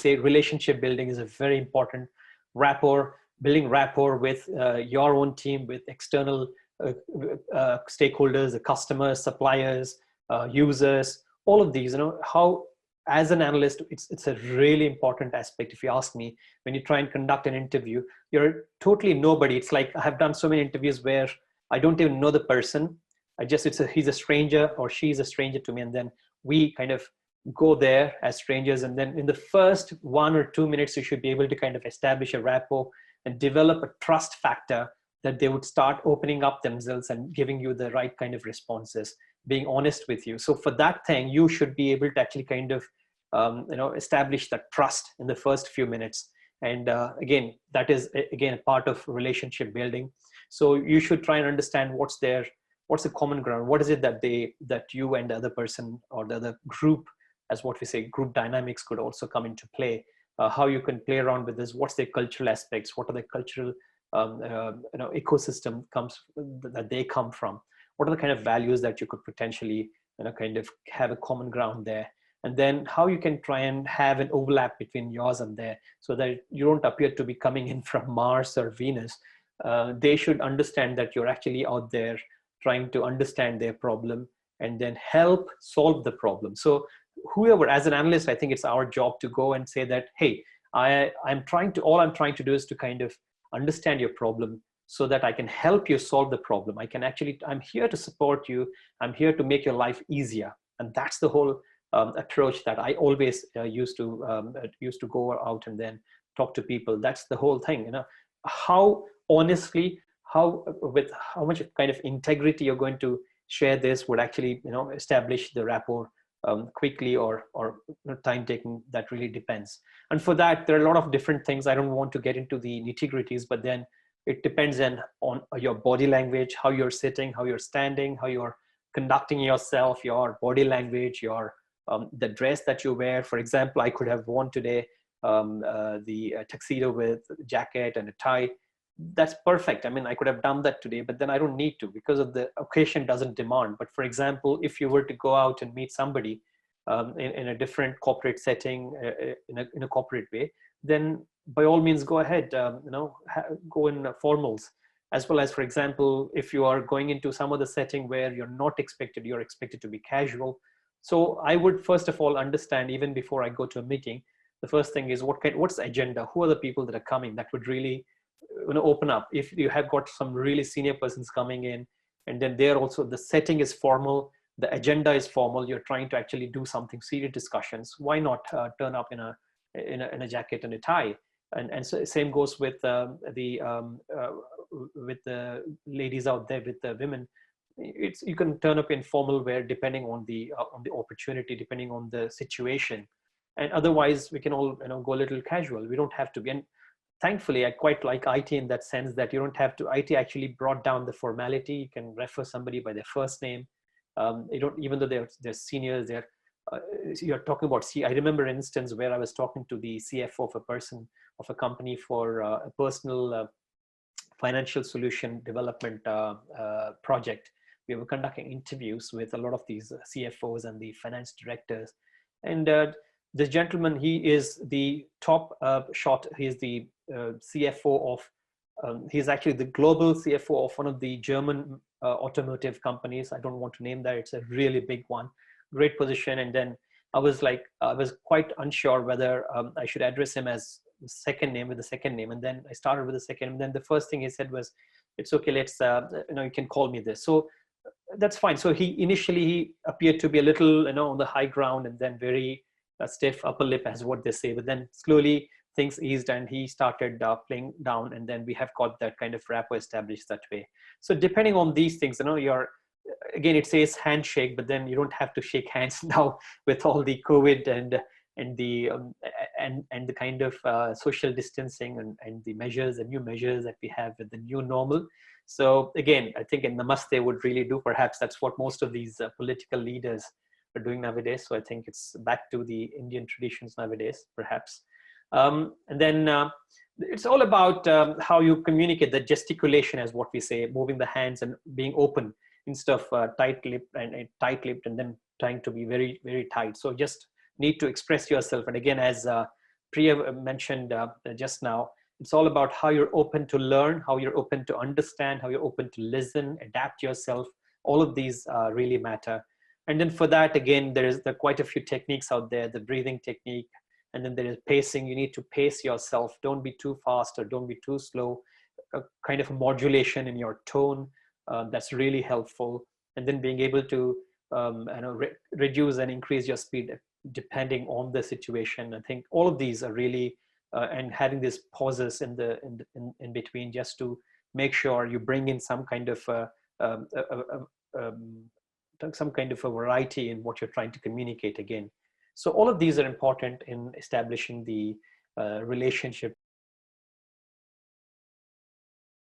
say relationship building is a very important. Rapport, building rapport with your own team, with external stakeholders, the customers, suppliers, users, all of these, how as an analyst, it's a really important aspect. If you ask me, when you try and conduct an interview, you're totally nobody. It's like I have done so many interviews where I don't even know the person. He's a stranger or she's a stranger to me. And then we kind of go there as strangers. And then in the first 1 or 2 minutes, you should be able to kind of establish a rapport and develop a trust factor that they would start opening up themselves and giving you the right kind of responses, being honest with you. So for that thing, you should be able to actually kind of, establish that trust in the first few minutes. And again, that is again a part of relationship building. So you should try and understand what's the common ground. What is it that you and the other person or the other group, as what we say, group dynamics could also come into play. How you can play around with this. What's their cultural aspects? What are the cultural ecosystem that they come from? What are the kind of values that you could potentially kind of have a common ground there? And then how you can try and have an overlap between yours and there, so that you don't appear to be coming in from Mars or Venus. They should understand that you're actually out there trying to understand their problem and then help solve the problem. So whoever, as an analyst, I think it's our job to go and say that, hey, all I'm trying to do is to kind of understand your problem so that I can help you solve the problem. I'm here to support you. I'm here to make your life easier. And that's the whole approach that I always used to go out and then talk to people. That's the whole thing, how honestly, with how much kind of integrity you're going to share this would actually, establish the rapport quickly or time taking. That really depends. And for that, there are a lot of different things. I don't want to get into the nitty-gritties, but then it depends on your body language, how you're sitting, how you're standing, how you're conducting yourself, your body language, your the dress that you wear. For example, I could have worn today the tuxedo with a jacket and a tie. That's perfect. I mean, I could have done that today, but then I don't need to because of the occasion doesn't demand. But for example, if you were to go out and meet somebody in a different corporate setting, in a corporate way, then by all means go ahead, go in formals. As well as, for example, if you are going into some other setting where you're expected to be casual. So I would first of all understand, even before I go to a meeting, the first thing is what's the agenda? Who are the people that are coming? That would really open up. If you have got some really senior persons coming in, and then they're also, the setting is formal, the agenda is formal, you're trying to actually do something, serious discussions, why not turn up in a jacket and a tie? And so same goes with the ladies out there, with the women. You can turn up in formal wear depending on the opportunity, depending on the situation, and otherwise we can all go a little casual. We don't have to be. And thankfully, I quite like IT in that sense that you don't have to. IT actually brought down the formality. You can refer somebody by their first name. You don't, even though they're seniors. You're talking about. I remember an instance where I was talking to the CFO of a company for a personal financial solution development project. We were conducting interviews with a lot of these CFOs and the finance directors. And this gentleman, he is the top shot. He is the CFO of, he's actually the global CFO of one of the German automotive companies. I don't want to name that. It's a really big one, great position. And then I was quite unsure whether I should address him as the second name. And then I started with the second. And then the first thing he said was, it's okay, let's, you can call me this. So that's fine. So he appeared to be a little, on the high ground, and then very stiff upper lip, as what they say. But then slowly things eased and he started playing down, and then we have got that kind of rapport established that way. So depending on these things, again, it says handshake, but then you don't have to shake hands now with all the COVID and the kind of social distancing and the measures, the new measures that we have with the new normal. So again, I think in Namaste would really do. Perhaps that's what most of these political leaders are doing nowadays. So I think it's back to the Indian traditions nowadays, perhaps. And then it's all about how you communicate, the gesticulation, as what we say, moving the hands and being open instead of tight-lipped and then trying to be very, very tight. So just need to express yourself. And again, as Priya mentioned just now, it's all about how you're open to learn, how you're open to understand, how you're open to listen, adapt yourself. All of these really matter. And then for that, again, there are quite a few techniques out there, the breathing technique, and then there is pacing. You need to pace yourself. Don't be too fast or don't be too slow. A kind of a modulation in your tone, that's really helpful. And then being able to reduce and increase your speed depending on the situation. I think all of these are really, and having these pauses in between, just to make sure you bring in some kind of um, um, some kind of a variety in what you're trying to communicate again. So all of these are important in establishing the relationship